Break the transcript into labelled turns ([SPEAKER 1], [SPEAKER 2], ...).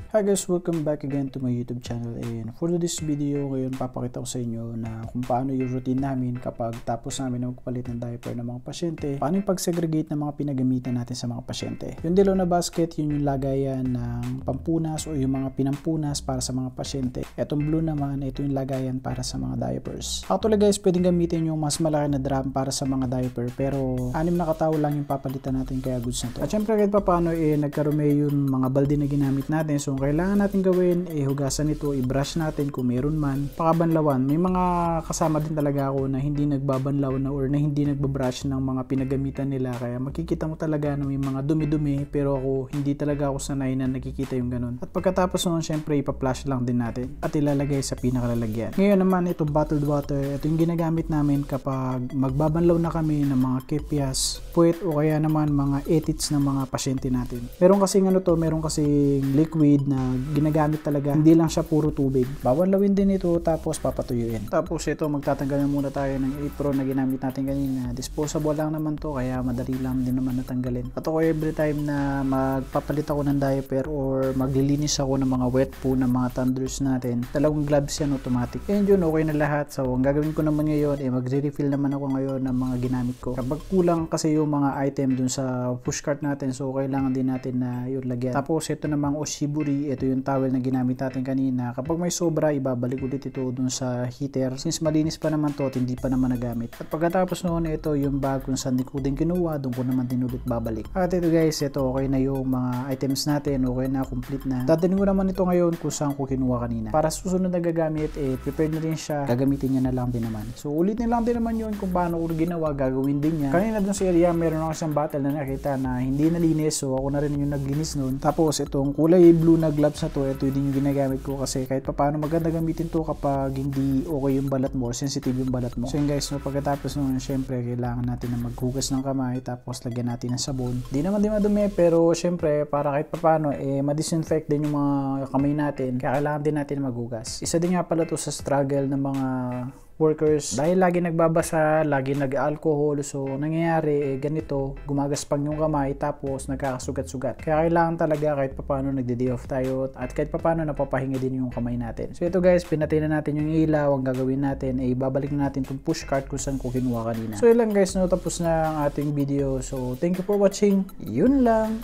[SPEAKER 1] Hi guys, welcome back again to my YouTube channel, and for this video ngayon papakita ko sa inyo na kung paano yung routine namin kapag tapos namin na magpalit ng diaper ng mga pasyente, paano yung pag-segregate ng mga pinagamitan natin sa mga pasyente. Yung dilaw na basket, yun yung lagayan ng pampunas o yung mga pinampunas para sa mga pasyente. Etong blue naman, ito yung lagayan para sa mga diapers. Actually guys, pwedeng gamitin yung mas malaki na drum para sa mga diaper, pero 6 na katao lang yung papalitan natin, kaya goods na to. At syempre kahit pa paano nagkaroon yung mga balde na ginamit natin, so kailangan natin gawin hugasan ito, i-brush natin kung meron man, pakabanlawan. May mga kasama din talaga ako na hindi nagbabanlaw na or na hindi nagbabrush ng mga pinagamitan nila, kaya makikita mo talaga na may mga dumi-dumi, pero ako hindi talaga ako sanay na nakikita yung ganun. At pagkatapos noon, syempre ipa-flush lang din natin at ilalagay sa pinakalalagyan. Ngayon naman itong bottled water, ito yung ginagamit namin kapag magbabanlaw na kami ng mga kepias, puwet o kaya naman mga etits ng mga pasyente natin. Meron kasing meron kasing liquid na ginagamit talaga, hindi lang siya puro tubig. Babanlawin din ito tapos papatuyuin. Tapos ito, magtatanggal muna tayo ng apron na ginamit natin kanina. Disposable lang naman to, kaya madali lang din naman natanggalin. At ako every time na magpapalit ako ng diaper or maglilinis ako ng mga wet poo ng mga thunders natin, talagang gloves yan, automatic. And yun, okay na lahat. So ang gagawin ko naman ngayon, magre-refill naman ako ngayon ng mga ginamit ko. Kapag kulang kasi yung mga item dun sa pushcart natin, so kailangan din natin na yun lagyan. Tapos ito namang oshiburi, ito yung towel na ginamit natin kanina. Kapag may sobra, ibabalik ulit ito dun sa heater. Since malinis pa naman to at hindi pa naman nagamit. At pagkatapos noon, ito yung bag kung saan ko din kinuha, doon ko naman din ulit babalik. At ito guys, ito okay na yung mga items natin, okay na, complete na. Dadaling ko naman ito ngayon kung saan ko kinuha kanina. Para susunod na gagamit, prepared na rin siya, gagamitin niya na lang din naman. So ulitin lang din naman yun kung paano ko ginawa, gagawin din niya. Kanina dun sa area, meron ako isang bottle na nakita na hindi nalinis, so ako na rin yung naglinis nun. Tapos itong kulay blue na gloves na to, ito din yung ginagamit ko kasi kahit pa paano maganda gamitin to kapag hindi okay yung balat mo, sensitive yung balat mo. So yun guys, pagkatapos nun, syempre kailangan natin na maghugas ng kamay, tapos lagyan natin ng sabon. Di naman din madumi, pero syempre para kahit pa paano ma-disinfect din yung mga kamay natin, kaya kailangan din natin maghugas. Isa din nga pala to sa struggle ng mga workers, dahil lagi nagbabasa, lagi nag-alcohol, so nangyayari ganito, gumagaspang yung kamay tapos nagkakasugat-sugat. Kaya kailangan talaga kahit papaano nagde-day off tayo at kahit papaano napapahinga din yung kamay natin. So ito guys, pinatay na natin yung ilaw. Ang gagawin natin babalik na natin itong pushcart kung saan ko kinuha kanina. So yun lang guys, tapos na ang ating video. So thank you for watching. Yun lang.